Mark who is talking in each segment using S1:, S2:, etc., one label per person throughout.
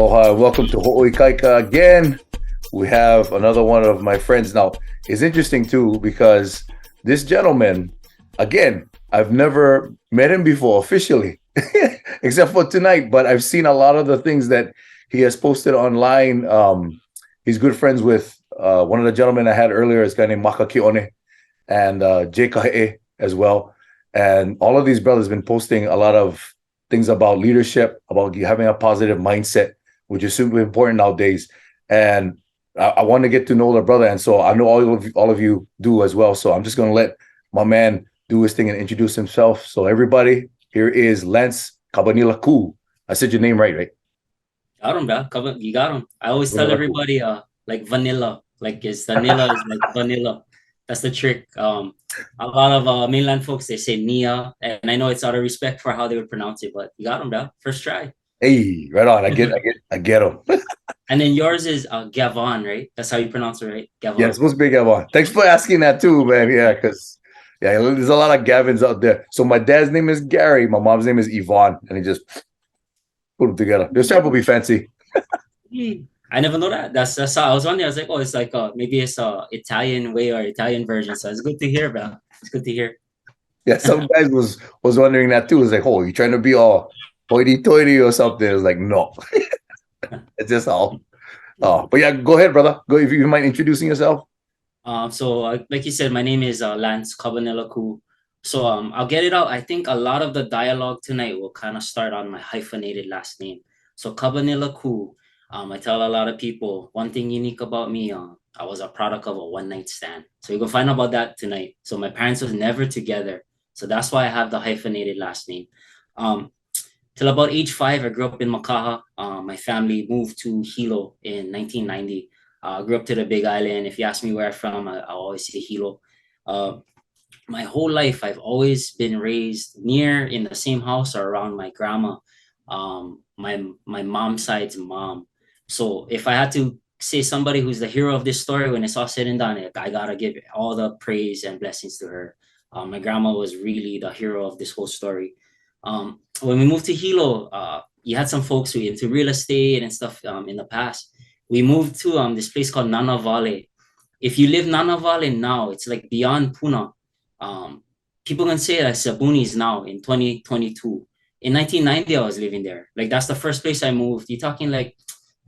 S1: Aloha, and welcome to Ho'oi Kaika again. We have another one of my friends. Now, it's interesting too because this gentleman, again, I've never met him before officially, except for tonight, but I've seen a lot of the things that he has posted online. He's good friends with one of the gentlemen I had earlier, this guy named Maka Kione, and Jay Kahe'e as well. And all of these brothers have been posting a lot of things about leadership, about having a positive mindset, which is super important nowadays. And I want to get to know the brother. And so I know all of you do as well. So I'm just going to let my man do his thing and introduce himself. So everybody, here is Lance Cabanilla-Ku. I said your name right, right?
S2: Got him, bro. You got him. I always tell everybody, like vanilla, like it's vanilla is like vanilla. That's the trick. A lot of mainland folks they say Nia, and I know it's out of respect for how they would pronounce it, but you got him, bro. First try.
S1: Hey, right on. I get him.
S2: And then yours is Gavon, right? That's how you pronounce it, right?
S1: Yeah,
S2: Gavon.
S1: it's supposed to be Gavin. Thanks for asking that too, man. Yeah, because there's a lot of Gavins out there. So my dad's name is Gary, my mom's name is Yvonne, and he just put them together. This time will be fancy.
S2: I never know that. That's how I was wondering. I was like, oh, it's like maybe it's Italian way or Italian version. So it's good to hear, bro. It's good to hear.
S1: Yeah, some guys was wondering that too. It's like, oh, you trying to be all hoity-toity or something? It's like, no, it's just all. Oh, but yeah, go ahead, brother. Go if you mind introducing yourself.
S2: Like you said, my name is Lance Cabanilla-Ku. So I'll get it out. I think a lot of the dialogue tonight will kind of start on my hyphenated last name. So Cabanilla-Ku. I tell a lot of people one thing unique about me. I was a product of a one night stand. So you're gonna find out about that tonight. So my parents was never together. So that's why I have the hyphenated last name. Um, Till about age 5, I grew up in Makaha. My family moved to Hilo in 1990. I grew up to the Big Island. If you ask me where I'm from, I always say Hilo. Uh, my whole life, I've always been raised near in the same house or around my grandma, my mom's side's mom. So if I had to say somebody who's the hero of this story, when it's all said and done, I gotta give all the praise and blessings to her. My grandma was really the hero of this whole story. When we moved to Hilo, you had some folks who were into real estate and stuff in the past. We moved to this place called Nana Valley. If you live Nana Valley now, it's like beyond Puna. People can say that Sabunis now in 2022. In 1990, I was living there. Like that's the first place I moved. You're talking like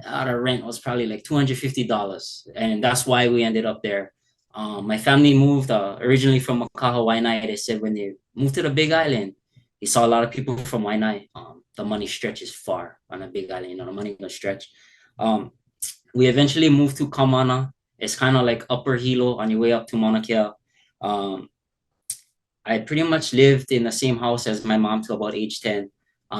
S2: the rent was probably like $250, and that's why we ended up there. My family moved originally from Makaha, Waianae. They said when they moved to the Big Island, they saw a lot of people from Waianae. The money stretches far on a Big Island. You know, the money gonna stretch. We eventually moved to Kamana. It's kind of like Upper Hilo on your way up to Mauna Kea. Um, I pretty much lived in the same house as my mom till about age 10.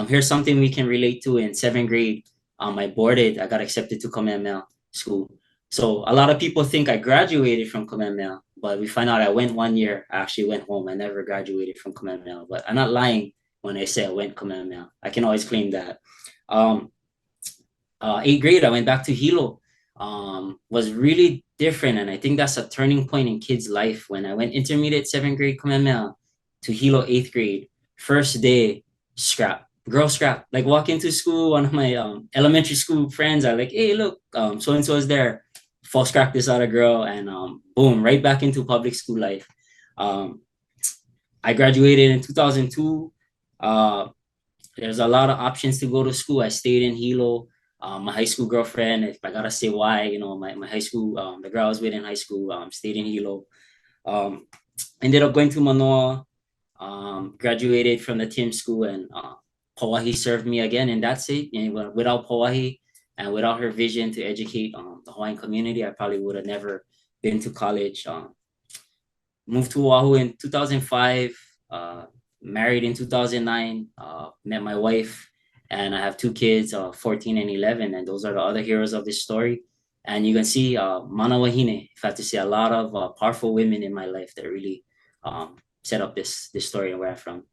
S2: Here's something we can relate to in 7th grade. I got accepted to Kamehameha school. So a lot of people think I graduated from Kamehameha, but we find out I went 1 year. I actually went home. I never graduated from Kamehameha, but I'm not lying when I say I went Kamehameha. I can always claim that. Um, 8th grade, I went back to Hilo. Was really different, and I think that's a turning point in kids' life. When I went intermediate 7th grade Kamehameha to Hilo 8th grade, first day scrap, girl scrap. Like walk into school, one of my elementary school friends are like, "Hey, look, so and so is there." Fall scrap this other girl, and boom, right back into public school life. Um, I graduated in 2002. Uh, there's a lot of options to go to school. I stayed in Hilo. My high school girlfriend, if I gotta say why, my high school, the girl I was with in high school, stayed in Hilo. Um, Ended up going to Manoa, graduated from the Tim school, and Pauahi served me again in that state. And without Pauahi and without her vision to educate the Hawaiian community, I probably would have never been to college. Moved to Oahu in 2005, married in 2009, met my wife, and I have 2 kids, 14 and 11, and those are the other heroes of this story. And you can see Mana Wahine, if I have to say, a lot of powerful women in my life that really set up this story and where I'm from.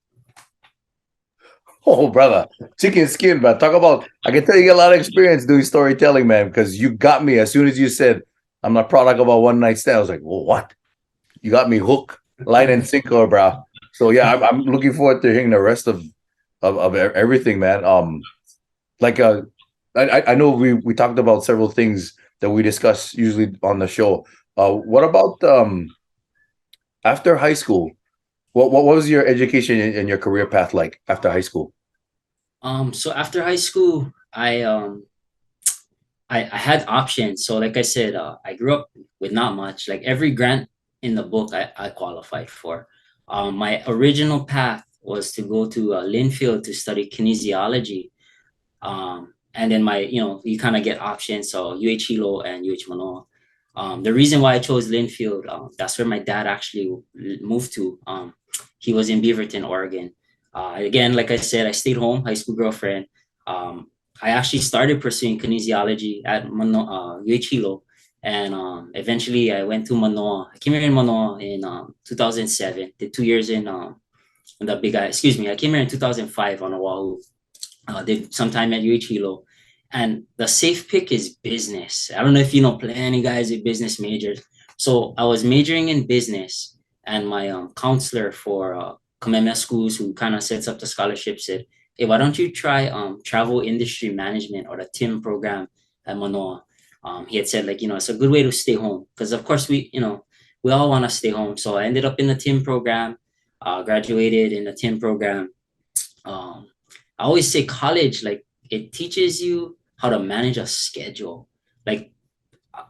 S1: Oh, brother, chicken skin, but talk about. I can tell you got a lot of experience doing storytelling, man. Because you got me as soon as you said I'm a product of a one night stand. I was like, well, what? You got me hook, line, and sinker, bro. So yeah, I'm looking forward to hearing the rest of everything, man. Like I know we talked about several things that we discuss usually on the show. What about after high school? What was your education and your career path like after high school?
S2: So after high school, I had options. So like I said, I grew up with not much. Like every grant in the book, I qualified for. My original path was to go to Linfield to study kinesiology. And then you kind of get options. So UH Hilo and UH Manoa. The reason why I chose Linfield, that's where my dad actually moved to. He was in Beaverton, Oregon. Again, like I said, I stayed home, high school girlfriend. Um, I actually started pursuing kinesiology at UH Hilo. And eventually I went to Manoa. I came here in Manoa in 2007, did 2 years in the Big Eye. Excuse me, I came here in 2005 on Oahu. Did some time at UH Hilo. And the safe pick is business. I don't know if you know plenty guys with business majors. So I was majoring in business, and my counselor for Kamehameha schools, who kind of sets up the scholarship, said, "Hey, why don't you try travel industry management or the TIM program at Manoa?" He had said, like, it's a good way to stay home because, of course, we all want to stay home. So I ended up in the TIM program, graduated in the TIM program. Um, I always say college, like, it teaches you how to manage a schedule. Like,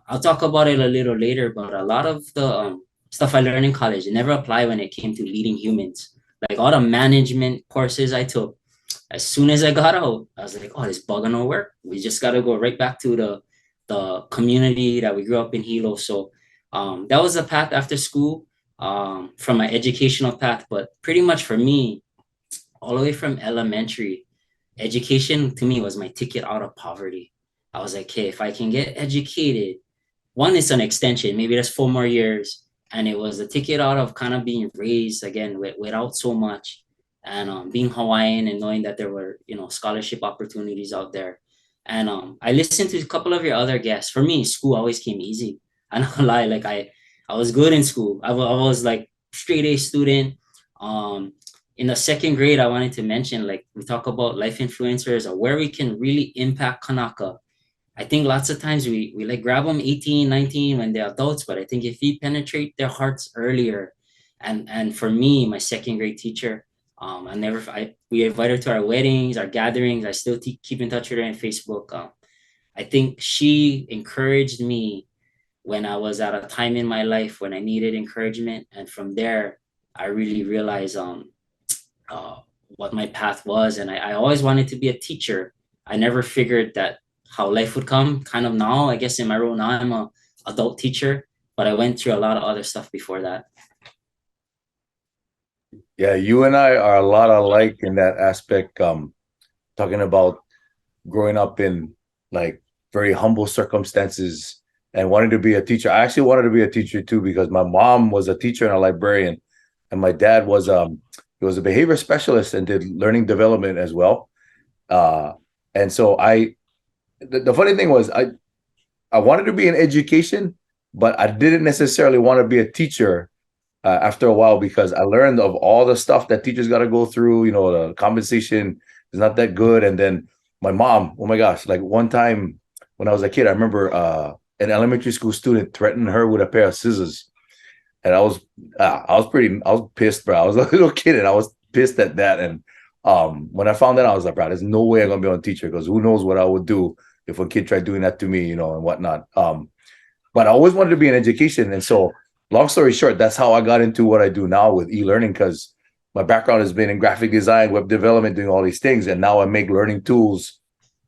S2: I'll talk about it a little later, but a lot of the stuff I learned in college, it never applied when it came to leading humans. Like all the management courses I took, as soon as I got out, I was like, oh, this bug on our work. We just got to go right back to the community that we grew up in Hilo. So that was the path after school, from my educational path. But pretty much for me, all the way from elementary, education to me was my ticket out of poverty. I was like, hey, if I can get educated, one is an extension, maybe that's 4 more years. And it was a ticket out of kind of being raised again without so much, and being Hawaiian and knowing that there were, scholarship opportunities out there. And I listened to a couple of your other guests. For me, school always came easy. I'm not gonna lie, like I was good in school. I was like straight A student. Um, in the second grade, I wanted to mention, like, we talk about life influencers or where we can really impact Kanaka. I think lots of times we like grab them 18, 19 when they're adults, but I think if we penetrate their hearts earlier, and for me, my second grade teacher, we invite her to our weddings, our gatherings. I still keep in touch with her on Facebook. I think she encouraged me when I was at a time in my life when I needed encouragement, and from there, I really realized uh, what my path was. And I always wanted to be a teacher. I never figured that how life would come. Kind of now, I guess in my role now, I'm a adult teacher, but I went through a lot of other stuff before that.
S1: Yeah, you and I are a lot alike in that aspect. Talking about growing up in like very humble circumstances and wanting to be a teacher. I actually wanted to be a teacher too because my mom was a teacher and a librarian, and my dad was he was a behavior specialist and did learning development as well. Uh, and so the funny thing was I wanted to be in education, but I didn't necessarily want to be a teacher after a while because I learned of all the stuff that teachers got to go through. You know, the compensation is not that good. And then my mom, oh my gosh, like one time when I was a kid, I remember an elementary school student threatened her with a pair of scissors. And I was pissed, bro. I was a little kid and I was pissed at that. And when I found that, I was like, bro, there's no way I'm going to be on teacher because who knows what I would do if a kid tried doing that to me, you know, and whatnot. But I always wanted to be in education. And so, long story short, that's how I got into what I do now with e-learning because my background has been in graphic design, web development, doing all these things. And now I make learning tools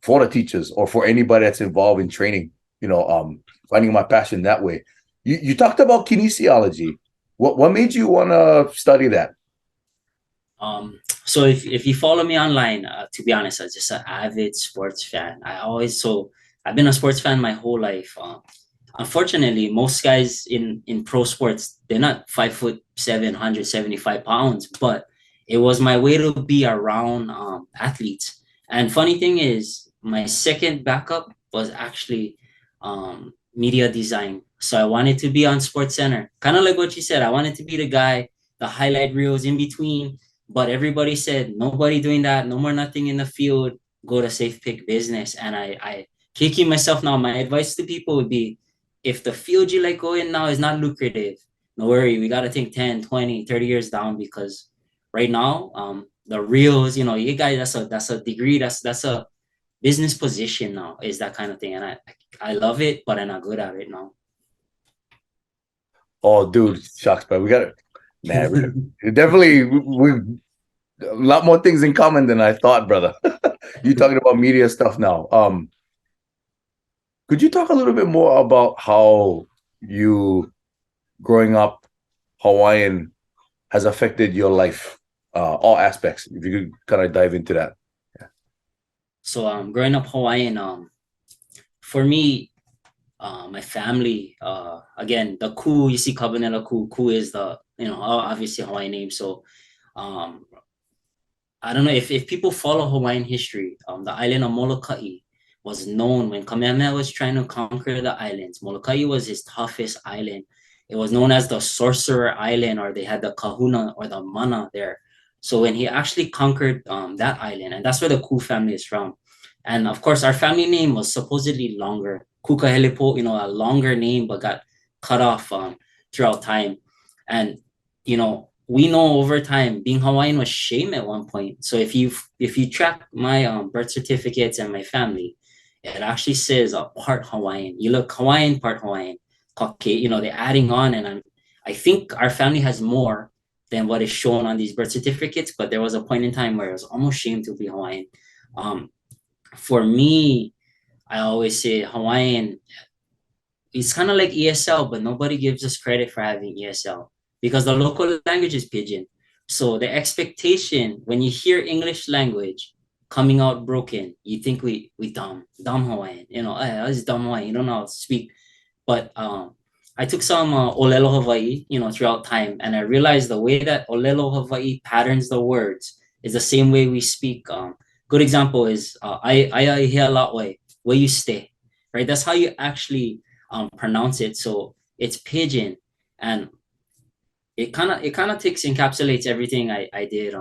S1: for the teachers or for anybody that's involved in training, finding my passion that way. You talked about kinesiology. What made you want to study that?
S2: So if you follow me online, to be honest, I'm just an avid sports fan. I've been a sports fan my whole life. Unfortunately, most guys in pro sports, they're not 5'7", 175 pounds, but it was my way to be around athletes. And funny thing is, my second backup was actually media design. So I wanted to be on Sports Center, kind of like what you said. I wanted to be the guy, the highlight reels in between. But everybody said nobody doing that, no more nothing in the field. go to Safe Pick Business. And I kicking myself now. My advice to people would be, if the field you like going now is not lucrative, no worry, we got to think 10, 20, 30 years down, because right now, the reals, you guys, that's a degree, that's a business position now, is that kind of thing. And I love it, but I'm not good at it now.
S1: Oh, dude, shucks, but we got it, man. Definitely, we a lot more things in common than I thought, brother. You talking about media stuff now. Could you talk a little bit more about how you growing up Hawaiian has affected your life, all aspects? If you could kind of dive into that.
S2: So growing up Hawaiian, for me, my family, again, the Ku, you see Cabanilla-Ku. Ku is the, obviously Hawaiian name. So um, I don't know if people follow Hawaiian history. The island of Molokai was known when Kamehameha was trying to conquer the islands. Molokai was his toughest island. It was known as the Sorcerer Island, or they had the Kahuna or the Mana there. So when he actually conquered that island, and that's where the Ku family is from. And of course, our family name was supposedly longer. Kukahelepo, a longer name, but got cut off throughout time. And we know over time being Hawaiian was shame at one point. So if you track my birth certificates and my family, it actually says part Hawaiian. You look Hawaiian, part Hawaiian. They're adding on, and I think our family has more than what is shown on these birth certificates. But there was a point in time where it was almost shame to be Hawaiian. Um, for me, I always say Hawaiian, it's kind of like ESL, but nobody gives us credit for having ESL because the local language is Pidgin. So the expectation when you hear English language coming out broken, you think we dumb Hawaiian. It's dumb Hawaiian. You don't know how to speak. But I took some Olelo Hawaii, throughout time, and I realized the way that Olelo Hawaii patterns the words is the same way we speak. Good example is I hear a lot way where you stay, right? That's how you actually pronounce it. So it's Pidgin, and it kind of takes encapsulates everything I did.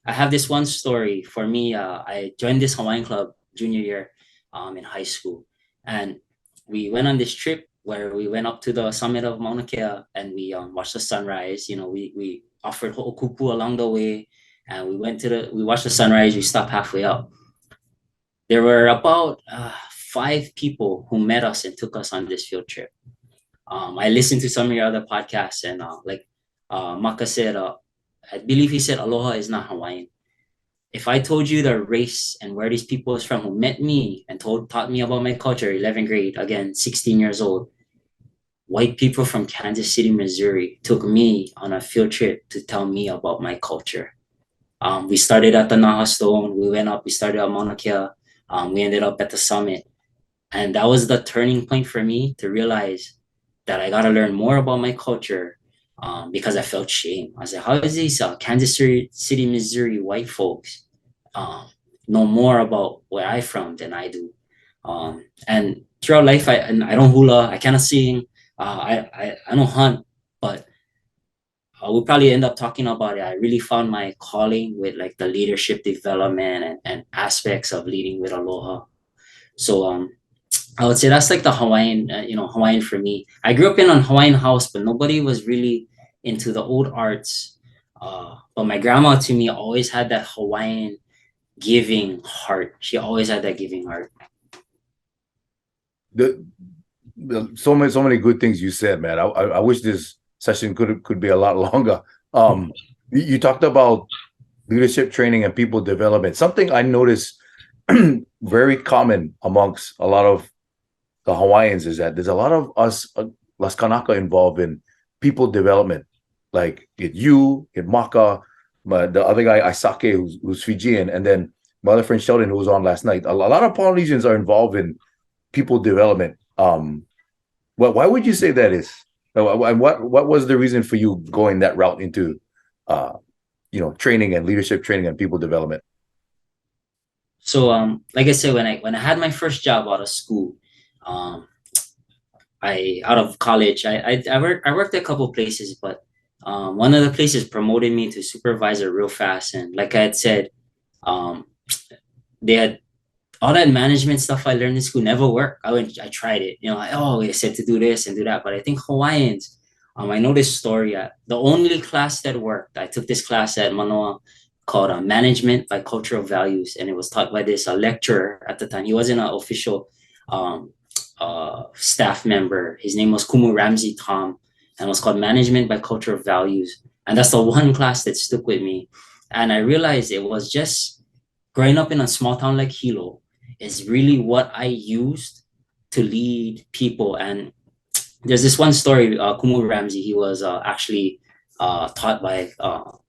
S2: I have this one story for me. I joined this Hawaiian club junior year, in high school, and we went on this trip where we went up to the summit of Mauna Kea, and we watched the sunrise. We offered ho'okupu along the way, and we watched the sunrise. We stopped halfway up. There were about 5 people who met us and took us on this field trip. I listened to some of your other podcasts, and like Maka said, I believe he said aloha is not Hawaiian. If I told you the race and where these people is from who met me and taught me about my culture, 11th grade, again, 16 years old, white people from Kansas City, Missouri, took me on a field trip to tell me about my culture. We started at the Naha Stone, we went up, we started at Mauna Kea, we ended up at the summit. And that was the turning point for me to realize that I got to learn more about my culture, because I felt shame. I was like, how is these Kansas City, Missouri white folks um, know more about where I'm from than I do? And throughout life, I don't hula, I cannot sing, I don't hunt, but we'll probably end up talking about it. I really found my calling with like the leadership development and aspects of leading with aloha. So I would say that's like the Hawaiian, Hawaiian for me. I grew up in a Hawaiian house, but nobody was really into the old arts. But my grandma to me always had that Hawaiian giving heart. She always had that giving heart.
S1: The, so many good things you said, man. I wish this session could be a lot longer. You talked about leadership training and people development. Something I noticed very common amongst a lot of the Hawaiians is that there's a lot of us Las Kanaka involved in people development. Like get you, get Maka, the other guy Isake, who's Fijian, and then my other friend Sheldon, who was on last night. A lot of Polynesians are involved in people development. Why would you say that is? And what was the reason for you going that route into training and leadership training and people development?
S2: So like I said, when I had my first job out of school, um, I out of college, I worked at a couple of places, but one of the places promoted me to supervisor real fast. And like I had said, um, they had all that management stuff I learned in school never worked. I tried it, oh, I said to do this and do that. But I think Hawaiians, I know this story. The only class that worked, I took this class at Manoa called Management by Cultural Values, and it was taught by this lecturer at the time. He wasn't an official um, staff member. His name was Kumu Ramsey Tom, and it was called Management by Cultural Values. And that's the one class that stuck with me. And I realized it was just growing up in a small town like Hilo is really what I used to lead people. And there's this one story, Kumu Ramsey, he was actually taught by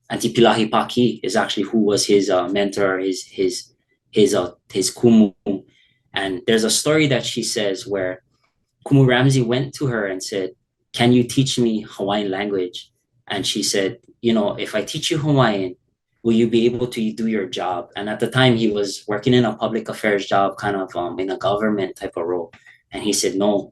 S2: Auntie Pilahi Paki, is actually who was his mentor, his Kumu. And there's a story that she says where Kumu Ramsey went to her and said, "Can you teach me Hawaiian language?" And she said, "If I teach you Hawaiian, will you be able to do your job?" And at the time, he was working in a public affairs job, kind of in a government type of role. And he said, "No."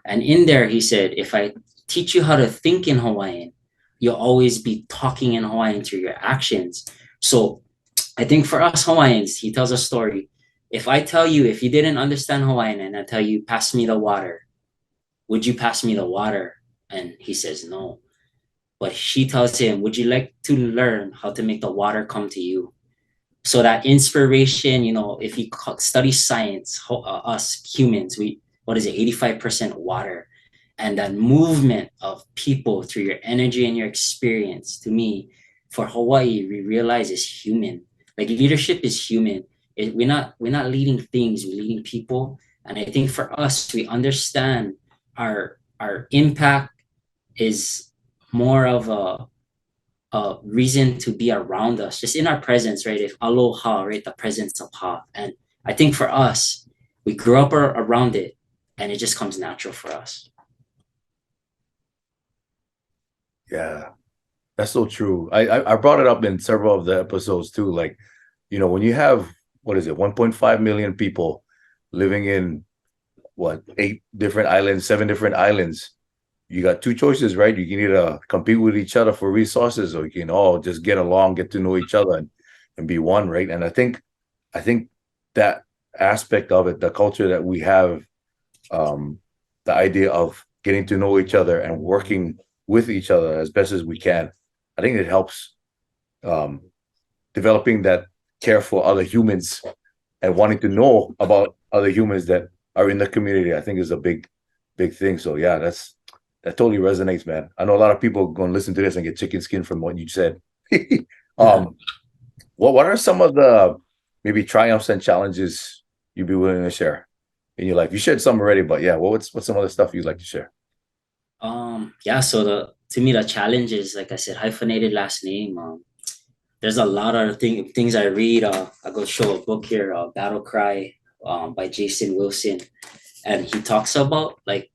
S2: And in there, he said, "If I teach you how to think in Hawaiian, you'll always be talking in Hawaiian through your actions." So I think for us Hawaiians, he tells a story. If I tell you, if you didn't understand Hawaiian and I tell you, "Pass me the water," would you pass me the water? And he says, "No." But she tells him, "Would you like to learn how to make the water come to you?" So that inspiration, if you study science, us humans, what is it, 85% water. And that movement of people through your energy and your experience, to me, for Hawaii, we realize is human. Like leadership is human. We're not leading things, we're leading people. And I think for us, we understand our impact is more of a reason to be around us, just in our presence, right? If aloha, right, the presence of ha. And I think for us, we grew up around it, and it just comes natural for us.
S1: Yeah, that's so true. I brought it up in several of the episodes too. Like, when you have, what is it, 1.5 million people living in what, 8 different islands, 7 different islands, you got two choices, right? You can either compete with each other for resources, or you can all just get along, get to know each other, and be one, right? And I think that aspect of it, the culture that we have, the idea of getting to know each other and working with each other as best as we can, I think it helps um, developing that care for other humans and wanting to know about other humans that are in the community. I think is a big thing. So yeah, that totally resonates, man. I know a lot of people are going to listen to this and get chicken skin from what you said. um, what are some of the maybe triumphs and challenges you'd be willing to share in your life? You shared some already, but yeah, what's some other stuff you'd like to share?
S2: Yeah, so to me the challenge is, like I said, hyphenated last name. There's a lot of things I read. I go show a book here, Battle Cry, by Jason Wilson, and he talks about like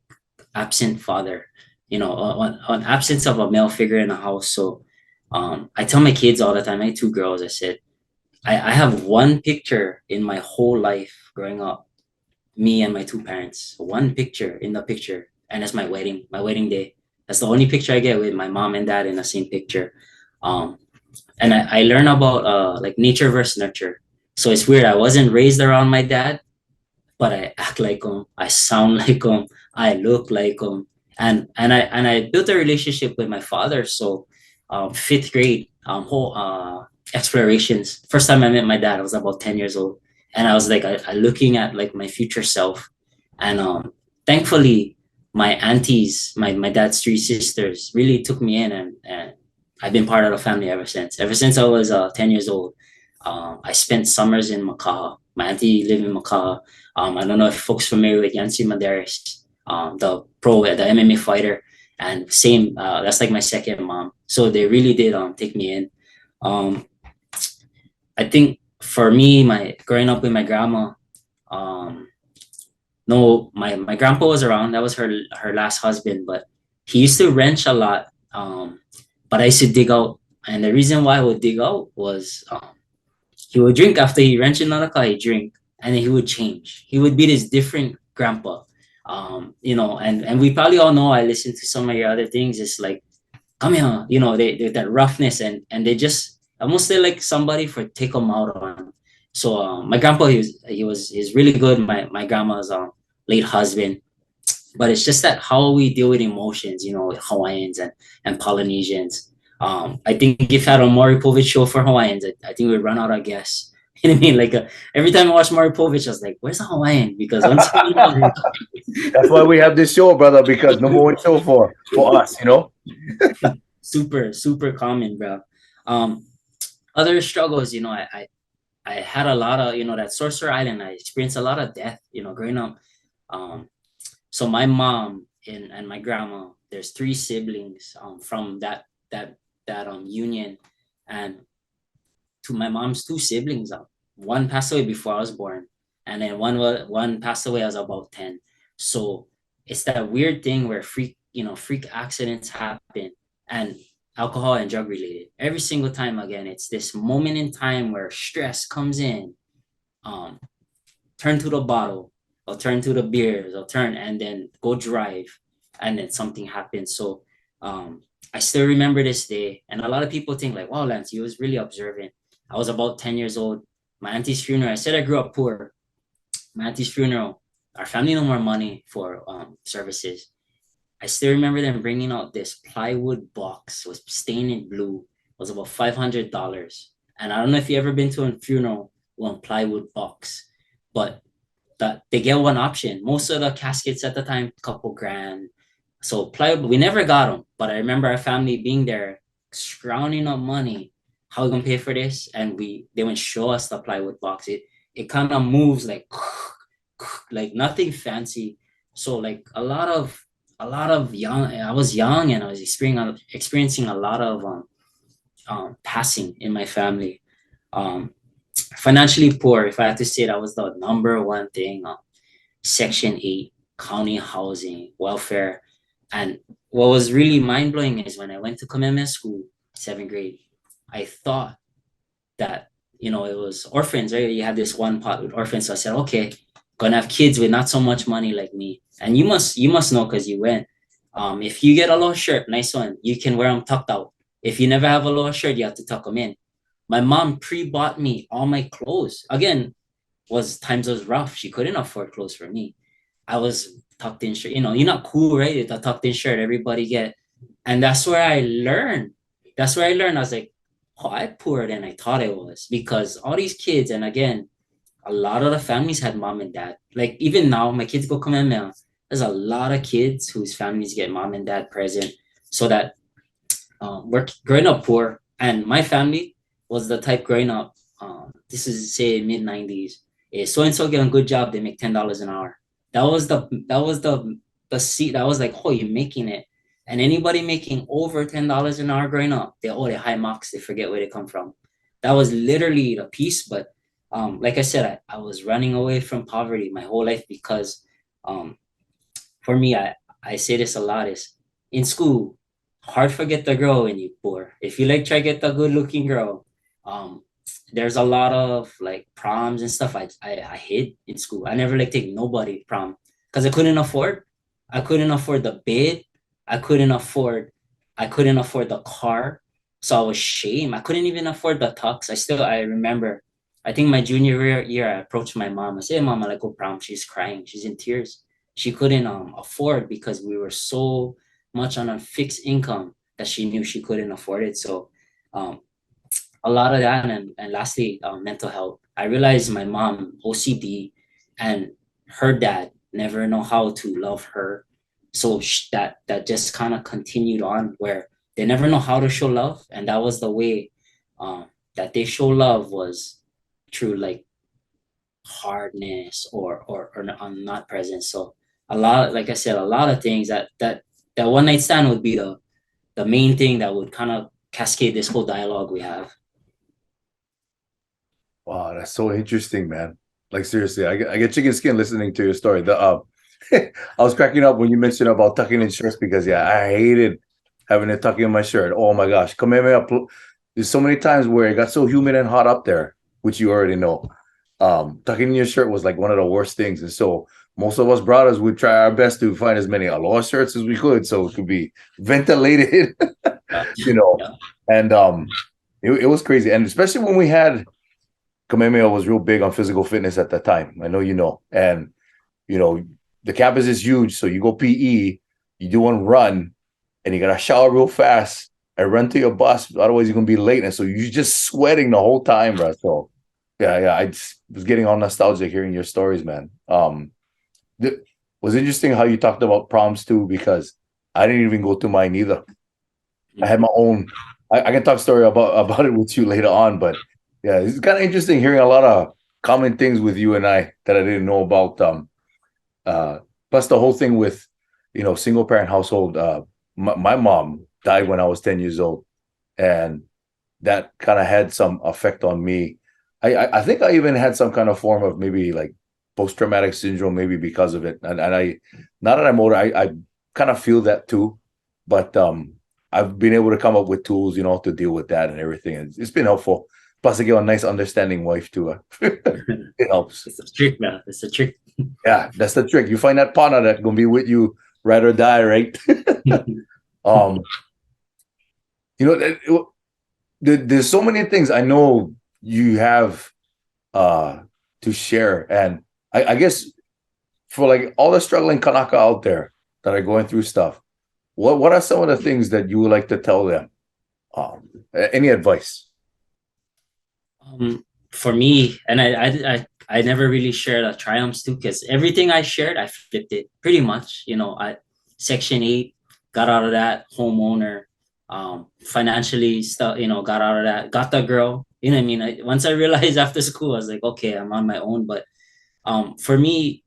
S2: absent father, on absence of a male figure in the house. So I tell my kids all the time, I have 2 girls, I said, I have one picture in my whole life growing up, me and my 2 parents, one picture in the picture, and it's my wedding day. That's the only picture I get with my mom and dad in the same picture. Um, and I learn about like nature versus nurture. So it's weird. I wasn't raised around my dad, but I act like him, I sound like him, I look like him, and I built a relationship with my father. So, 5th grade, whole explorations. First time I met my dad, I was about 10 years old, and I was like, I looking at like my future self, and thankfully, my aunties, my dad's 3 sisters, really took me in, and I've been part of the family ever since. Ever since I was 10 years old, I spent summers in Makaha. My auntie lived in Makaha. I don't know if folks familiar with Yancy Madaris, the MMA fighter, and same. That's like my second mom. So they really did take me in. Um, I think for me, my growing up with my grandma, um, no, my grandpa was around. That was her last husband, but he used to wrench a lot. But I used to dig out, and the reason why I would dig out was he would drink after he wrenched in the car. He drink, and then he would change. He would be this different grandpa. And we probably all know. I listened to some of your other things. It's like, come here, they that roughness, and they just almost feel like somebody for take them out on. So my grandpa, he's really good. My grandma's late husband, but it's just that how we deal with emotions, you know, Hawaiians and Polynesians. I think if I had a Maury Povich show for Hawaiians, I think we'd run out of guests. You know what I mean? Like every time I watch Maury Povich, I was like, "Where's the Hawaiian?" Because once you know,
S1: That's why we have this show, brother, because number one show for us, you know?
S2: super common, bro. Um, Other struggles, you know, I had a lot of, you know, that Sorcerer Island. I experienced a lot of death, you know, growing up. Um, so my mom and my grandma, there's three siblings from that union, and to my mom's two siblings. One passed away before I was born, and then one passed away as about 10. So it's that weird thing where freak accidents happen, and alcohol and drug related. Every single time again, it's this moment in time where stress comes in. Um, Turn to the bottle, or turn to the beers, or turn and then go drive, and then something happens. So I still remember this day, and a lot of people think like, wow, Lance, you was really observant. I was about 10 years old. My auntie's funeral, I said I grew up poor. My auntie's funeral, our family no more money for services. I still remember them bringing out this plywood box, was stained in blue, was about $500. And I don't know if you ever been to a funeral, one plywood box, but that they get one option. Most of the caskets at the time, couple grand. So plywood, we never got them, but I remember our family being there, scrounging up money. How we gonna pay for this? And they went show us the plywood box. It kind of moves like like nothing fancy. So like a lot of young. I was young and I was experiencing a lot of passing in my family. Um, Financially poor, if I had to say, that was the number one thing. Section 8, county housing, welfare. And what was really mind blowing is when I went to Kamehameha School, 7th grade, I thought that, you know, it was orphans, right? You have this one pot with orphans. So I said, okay, gonna have kids with not so much money like me. And you must know because you went. If you get a little shirt, nice one, you can wear them tucked out. If you never have a little shirt, you have to tuck them in. My mom pre-bought me all my clothes. Again, was rough. She couldn't afford clothes for me. I was tucked in shirt. You know, you're not cool, right? The tucked in shirt everybody get. And that's where I learned. That's where I learned. I was like, oh, I'm poorer than I thought I was, because all these kids, and again, a lot of the families had mom and dad. Like even now, my kids go come in now. There's a lot of kids whose families get mom and dad present, so that we're growing up poor. And my family was the type growing up. This is say mid 90s. Is so and so get a good job, they make $10 an hour. That was the seat that was like, oh, you're making it. And anybody making over $10 an hour growing up, they high marks, they forget where they come from. That was literally the piece. But like I said, I was running away from poverty my whole life because um, for me, I say this a lot is in school, hard forget the girl when you poor. If you like try get the good looking girl, um, there's a lot of like proms and stuff. I hid in school. I never like take nobody prom because I couldn't afford. I couldn't afford the bed. I couldn't afford. I couldn't afford the car. So I was shame. I couldn't even afford the tux. I remember. I think my junior year, I approached my mom. I said, "Hey, mom, I like go prom." She's crying. She's in tears. She couldn't afford because we were so much on a fixed income that she knew she couldn't afford it. So um, a lot of that, and lastly, mental health. I realized my mom OCD, and her dad never know how to love her. So that just kind of continued on where they never know how to show love, and that was the way that they show love was through like hardness or not present. So a lot, like I said, a lot of things that one night stand would be the main thing that would kind of cascade this whole dialogue we have.
S1: Wow, that's so interesting, man. Like seriously, I get chicken skin listening to your story. I was cracking up when you mentioned about tucking in shirts because yeah, I hated having to tuck in my shirt. Oh my gosh, there's so many times where it got so humid and hot up there, which you already know. Tucking in your shirt was like one of the worst things, and so most of us brothers would try our best to find as many aloha shirts as we could so it could be ventilated,
S2: Yeah,
S1: you know.
S2: yeah,
S1: And it was crazy, and especially when we had Kamehameha was real big on physical fitness at that time. I know you know. And, you know, the campus is huge. So you go PE, you do one run, and you got to shower real fast and run to your bus. Otherwise, you're going to be late. And so you're just sweating the whole time, bro. So, yeah. I just was getting all nostalgic hearing your stories, man. It was interesting how you talked about proms too, because I didn't even go to mine either. I had my own. I can talk story about it with you later on, but yeah, it's kind of interesting hearing a lot of common things with you and I that I didn't know about. Uh, plus the whole thing with, single parent household. My mom died when I was 10 years old, and that kind of had some effect on me. I think I even had some kind of form of maybe like post traumatic syndrome, maybe because of it. And I, now that I'm older, I kind of feel that too, but I've been able to come up with tools, to deal with that and everything. And it's been helpful. Plus, I get a nice, understanding wife too. It helps.
S2: It's a trick, man. It's a trick.
S1: Yeah, that's the trick. You find that partner that's gonna be with you, ride or die, right? um, there's so many things I know you have to share, and I guess for like all the struggling Kanaka out there that are going through stuff, what are some of the things that you would like to tell them? Any advice?
S2: For me, and I never really shared a triumphs too, because everything I shared, I flipped it pretty much. I Section 8, got out of that, homeowner, financially stuff, got out of that, got the girl. You know what I mean? Once I realized after school, I was like, okay, I'm on my own. But for me,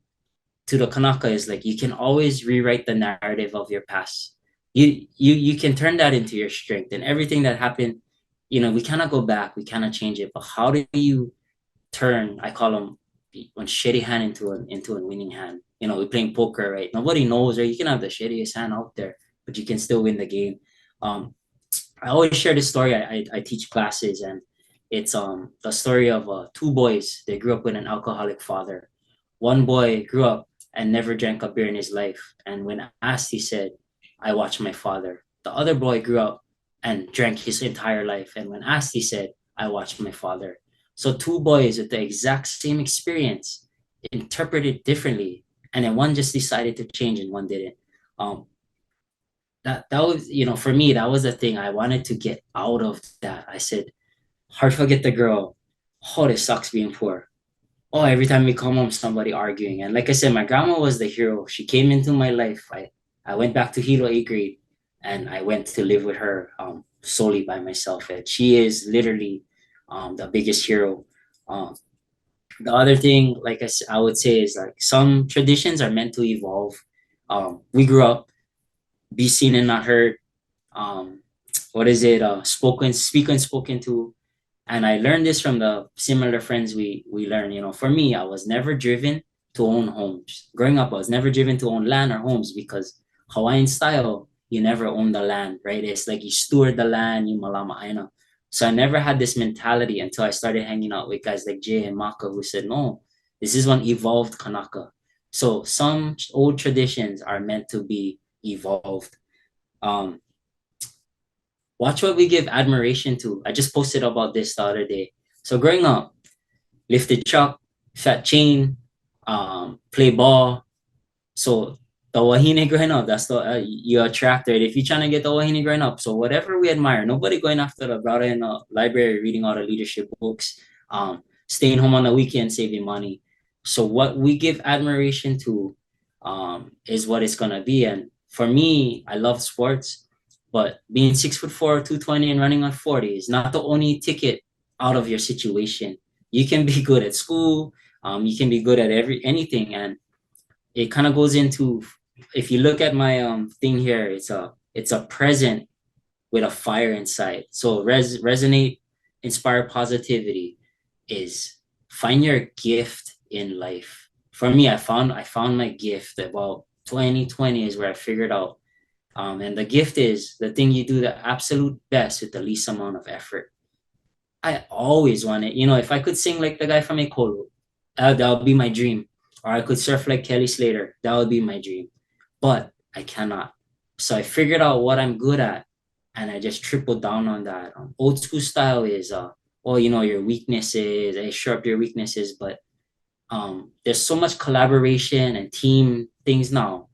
S2: to the Kanaka is like you can always rewrite the narrative of your past. You can turn that into your strength, and everything that happened, we cannot go back, we cannot change it. But how do you turn, I call them, one shitty hand into a winning hand? We're playing poker, right? Nobody knows, right? You can have the shittiest hand out there, but you can still win the game. Um, I always share this story. I teach classes, and it's the story of two boys. They grew up with an alcoholic father. One boy grew up and never drank a beer in his life, and when asked, he said, "I watched my father." The other boy grew up and drank his entire life, and when asked, he said, "I watched my father." So two boys with the exact same experience interpreted differently, and then one just decided to change and one didn't. Um, that was, for me, that was the thing. I wanted to get out of that. I said, hard forget the girl. Oh, this sucks being poor. Oh, every time we come home, somebody arguing. And like I said, my grandma was the hero. She came into my life. I went back to Hilo 8th grade, and I went to live with her solely by myself. And she is literally the biggest hero. Um, the other thing, like I would say, is like some traditions are meant to evolve. We grew up, be seen and not heard. Um, what is it? Speak and spoken to. And I learned this from the similar friends we learn. For me, I was never driven to own homes. Growing up, I was never driven to own land or homes, because Hawaiian style, you never own the land, right? It's like you steward the land, you malama aina. So I never had this mentality until I started hanging out with guys like Jay and Maka, who said, no, this is one evolved Kanaka. So some old traditions are meant to be evolved. Um, Watch what we give admiration to. I just posted about this the other day. So growing up, lifted truck, fat chain, play ball. So the wahine growing up, that's the you attract it. If you're trying to get the wahine growing up, so whatever we admire, nobody going after the brother in the library reading all the leadership books, staying home on the weekend saving money. So what we give admiration to is what it's gonna be. And for me, I love sports, but being 6'4", 220 and running on 40 is not the only ticket out of your situation. You can be good at school, you can be good at anything, and it kind of goes into, if you look at my thing here, it's a present with a fire inside. So resonate, inspire positivity is find your gift in life. For me, I found my gift about 2020 is where I figured out. And the gift is the thing you do the absolute best with the least amount of effort. I always wanted, if I could sing like the guy from Ekolo, that would be my dream. Or I could surf like Kelly Slater, that would be my dream. But I cannot. So I figured out what I'm good at, and I just tripled down on that. Old school style is oh, your weaknesses, I show up your weaknesses, but there's so much collaboration and team things now.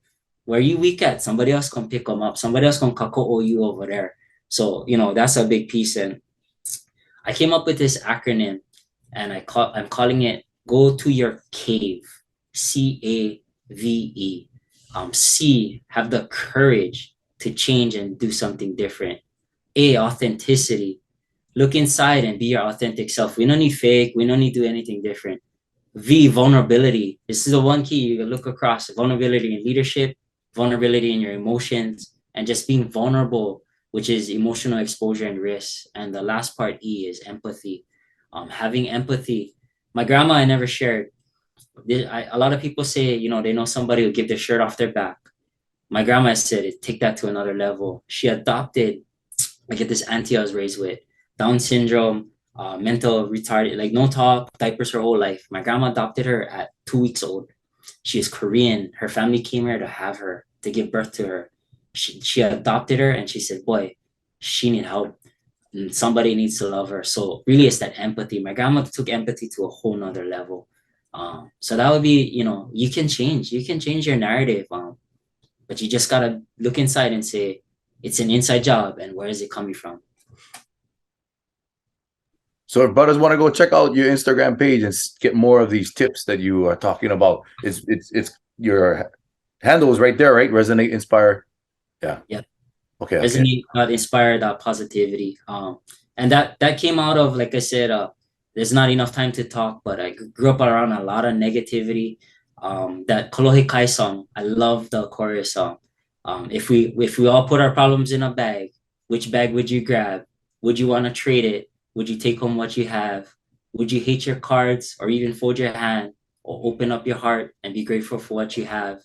S2: Where you weak at, somebody else can pick them up. Somebody else can kako you over there. So, that's a big piece. And I came up with this acronym, and I'm calling it Go to Your Cave. CAVE. C, have the courage to change and do something different. A, authenticity. Look inside and be your authentic self. We don't need fake. We don't need to do anything different. V, vulnerability. This is the one key you can look across: vulnerability in leadership, vulnerability in your emotions, and just being vulnerable, which is emotional exposure and risk. And the last part, E, is empathy. Having empathy. My grandma, I never shared. A lot of people say, they know somebody who give their shirt off their back. My grandma said, take that to another level. She adopted, I get this auntie I was raised with, Down syndrome, mental retarded, like no talk, diapers her whole life. My grandma adopted her at 2 weeks old. She is Korean. Her family came here to have her, to give birth to her. She adopted her, and she said, boy, she need help. And somebody needs to love her. So really it's that empathy. My grandma took empathy to a whole nother level. So that would be, you can change your narrative. But you just gotta look inside and say, it's an inside job, and where is it coming from?
S1: So if brothers want to go check out your Instagram page and get more of these tips that you are talking about, it's your handle is right there, right? Resonate, inspire. Yeah.
S2: Yeah.
S1: Okay.
S2: Resonate, inspire, that positivity. And that came out of, like I said, there's not enough time to talk, but I grew up around a lot of negativity. That Kolohe Kai song, I love the chorus song. If we all put our problems in a bag, which bag would you grab? Would you want to trade it? Would you take home what you have? Would you hate your cards, or even fold your hand, or open up your heart and be grateful for what you have?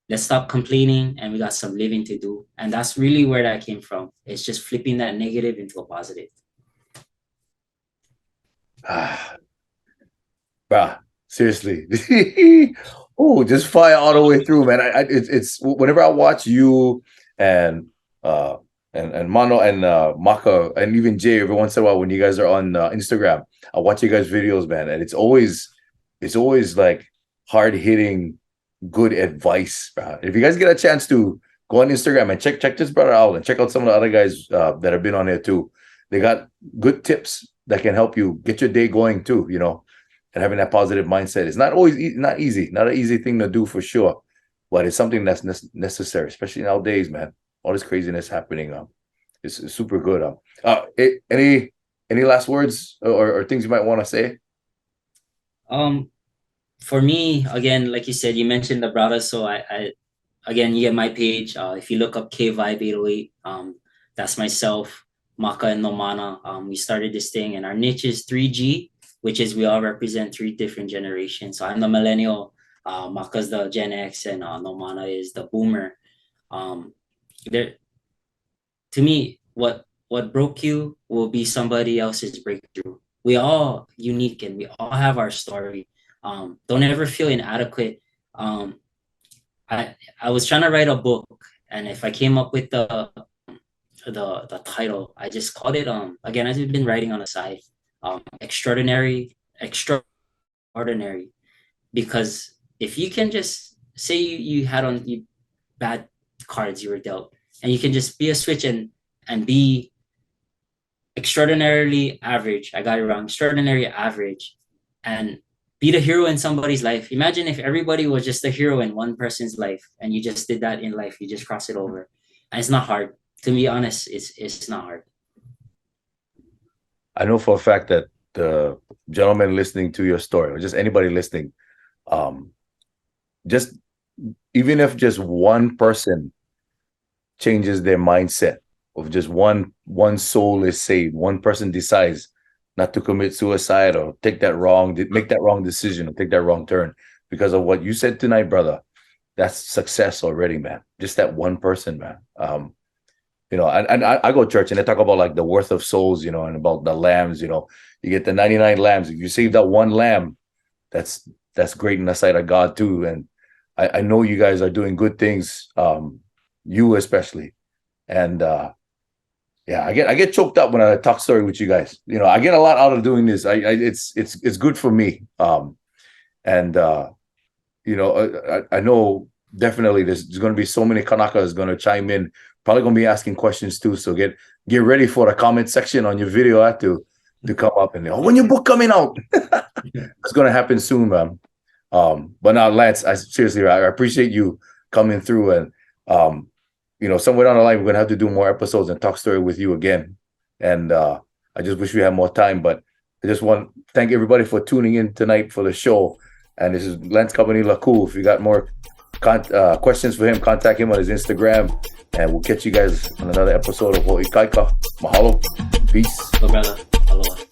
S2: Let's stop complaining, and we got some living to do. And that's really where that came from. It's just flipping that negative into a positive.
S1: Bruh, seriously. Oh, just fire all the way through, man. It's whenever I watch you and uh and Mano and Maka and even Jay every once in a while when you guys are on Instagram, I watch you guys videos, man, and it's always like hard hitting, good advice, bro. If you guys get a chance to go on Instagram and check this brother out and check out some of the other guys that have been on there too, they got good tips that can help you get your day going too, and having that positive mindset. It's not always not easy, not an easy thing to do for sure, but it's something that's necessary, especially nowadays, man. All this craziness happening, it's super good. Any last words or things you might want to say?
S2: For me, again, like you said, you mentioned the brother, so I again, you get my page. If you look up K Vibe 808, that's myself, Maka and Nomana. We started this thing, and our niche is 3G, which is we all represent three different generations. So I'm the millennial, Maka's the Gen X, and Nomana is the boomer. There, to me, what broke you will be somebody else's breakthrough. We all unique, and we all have our story. Don't ever feel inadequate. I was trying to write a book, and if I came up with the title, I just called it again, I've been writing on the side, extraordinary, extraordinary. Because if you can just say you had on you bad cards you were dealt, and you can just be a switch and be extraordinarily average. I got it wrong. Extraordinary average, and be the hero in somebody's life. Imagine if everybody was just a hero in one person's life, and you just did that in life. You just cross it over, and it's not hard. To be honest, it's not hard.
S1: I know for a fact that the gentleman listening to your story, or just anybody listening, just even if just one person changes their mindset, of just one soul is saved, one person decides not to commit suicide or make that wrong decision or take that wrong turn because of what you said tonight, brother, that's success already, man. Just that one person, man. And I go to church and they talk about like the worth of souls, and about the lambs, you get the 99 lambs. If you save that one lamb, that's great in the sight of God too. And I know you guys are doing good things, you especially. And Yeah, I get choked up when I talk story with you guys. You know, I get a lot out of doing this. It's good for me. And you know, I know definitely there's going to be so many Kanakas going to chime in. Probably going to be asking questions too. So get ready for the comment section on your video to come up and when your book coming out. It's going to happen soon, man. But now, Lance, I seriously, I appreciate you coming through, and you know, somewhere down the line, we're gonna have to do more episodes and talk story with you again. And I just wish we had more time, but I just want to thank everybody for tuning in tonight for the show. And this is Lance Cabanilla-Ku. If you got more questions for him, contact him on his Instagram, and we'll catch you guys on another episode of Ho'ikaika. Mahalo. Peace.
S2: Hello, brother. Aloha.